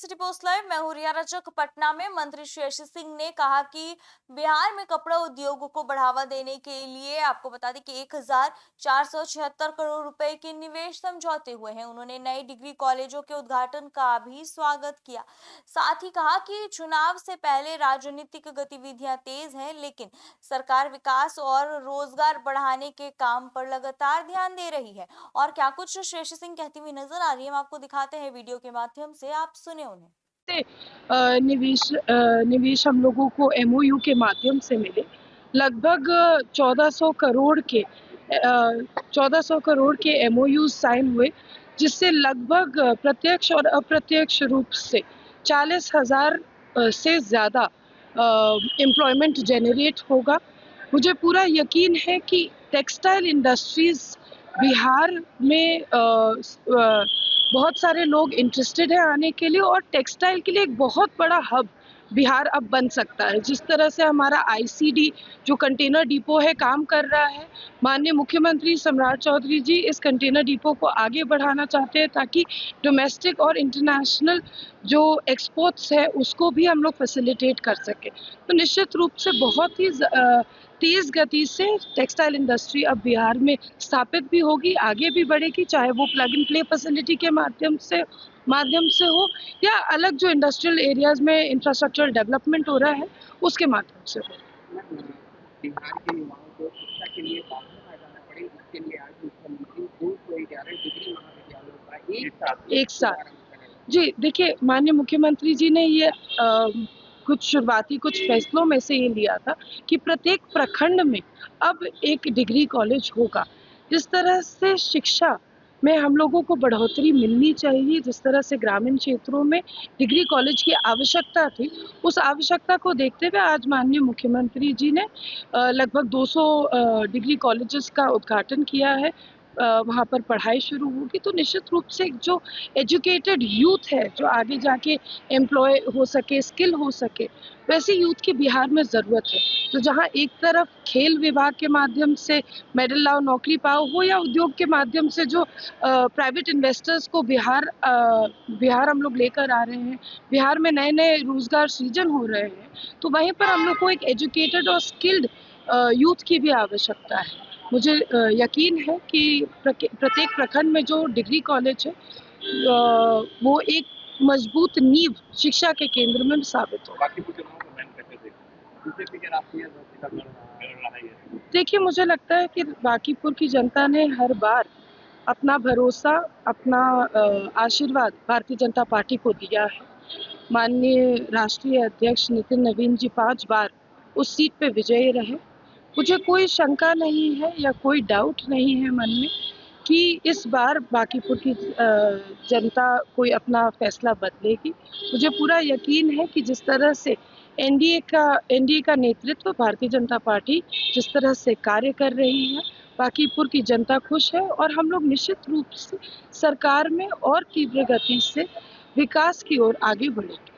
City post live मैं हूं रिया रजक। पटना में मंत्री श्री यश सिंह ने कहा कि बिहार में कपड़ा उद्योग को बढ़ावा देने के लिए आपको बता दें कि 1476 करोड़ रुपए के निवेश समझौते हुए हैं। उन्होंने नए डिग्री कॉलेजों के उद्घाटन का भी स्वागत किया। साथ ही कहा कि चुनाव से पहले राजनीतिक गतिविधियां तेज हैं, लेकिन सरकार विकास और रोजगार बढ़ाने के काम पर लगातार ध्यान दे रही है। और क्या कुछ श्री यश सिंह कहती हुई नजर आ रही है, हम आपको दिखाते हैं वीडियो के माध्यम से, आप सुने उन्हें। से निवेश हम लोगों को एमओयू के माध्यम से मिले। लगभग 1400 करोड़ के एमओयू साइन हुए, जिससे लगभग प्रत्यक्ष और अप्रत्यक्ष रूप से 40,000 से ज़्यादा एम्प्लॉयमेंट जनरेट होगा। मुझे पूरा यकीन है कि टेक्सटाइल इंडस्ट्रीज़ बिहार में बहुत सारे लोग इंटरेस्टेड हैं आने के लिए, और टेक्सटाइल के लिए एक बहुत बड़ा हब बिहार अब बन सकता है। जिस तरह से हमारा आईसीडी जो कंटेनर डिपो है काम कर रहा है, माननीय मुख्यमंत्री सम्राट चौधरी जी इस कंटेनर डिपो को आगे बढ़ाना चाहते हैं ताकि डोमेस्टिक और इंटरनेशनल जो एक्सपोर्ट्स है उसको भी हम लोग फैसिलिटेट कर सकें। तो निश्चित रूप से बहुत ही तेज़ गति से टेक्सटाइल इंडस्ट्री अब बिहार में स्थापित भी होगी, आगे भी बढ़ेगी, चाहे वो प्लग एंड प्ले फैसिलिटी के माध्यम से हो या अलग जो इंडस्ट्रियल एरियाज में इंफ्रास्ट्रक्चर डेवलपमेंट हो रहा है उसके माध्यम से हो। बिहार के युवाओं को शिक्षा के लिए बाहर ना जाना पड़े, इसके लिए आज मुख्यमंत्री 211 डिग्री महाविद्यालयों का एक साथ जी, देखिए माननीय मुख्यमंत्री जी ने ये कुछ फैसलों में से ये लिया था कि प्रत्येक प्रखंड में अब एक डिग्री कॉलेज होगा। जिस तरह से शिक्षा में हम लोगों को बढ़ोतरी मिलनी चाहिए, जिस तरह से ग्रामीण क्षेत्रों में डिग्री कॉलेज की आवश्यकता थी, उस आवश्यकता को देखते हुए आज माननीय मुख्यमंत्री जी ने लगभग 200 डिग्री कॉलेजेस का उद्घाटन किया है। वहाँ पर पढ़ाई शुरू होगी, तो निश्चित रूप से जो एजुकेटेड यूथ है जो आगे जाके एम्प्लॉय हो सके, स्किल हो सके, वैसे यूथ की बिहार में ज़रूरत है। तो जहाँ एक तरफ खेल विभाग के माध्यम से मेडल लाओ नौकरी पाओ हो, या उद्योग के माध्यम से जो प्राइवेट इन्वेस्टर्स को बिहार हम लोग लेकर आ रहे हैं, बिहार में नए नए रोजगार सृजन हो रहे हैं, तो वहीं पर हम लोग को एक एजुकेटेड और स्किल्ड यूथ की भी आवश्यकता है। मुझे यकीन है कि प्रत्येक प्रखंड में जो डिग्री कॉलेज है वो एक मजबूत नींव शिक्षा के केंद्र में साबित होगा। देखिए, मुझे लगता है कि बांकीपुर की जनता ने हर बार अपना भरोसा, अपना आशीर्वाद भारतीय जनता पार्टी को दिया है। माननीय राष्ट्रीय अध्यक्ष नितिन नवीन जी 5 बार उस सीट पे विजयी रहे। मुझे कोई शंका नहीं है या कोई डाउट नहीं है मन में कि इस बार बांकीपुर की जनता कोई अपना फैसला बदलेगी। मुझे पूरा यकीन है कि जिस तरह से एनडीए का नेतृत्व भारतीय जनता पार्टी जिस तरह से कार्य कर रही है, बांकीपुर की जनता खुश है, और हम लोग निश्चित रूप से सरकार में और तीव्र गति से विकास की ओर आगे बढ़ेंगे।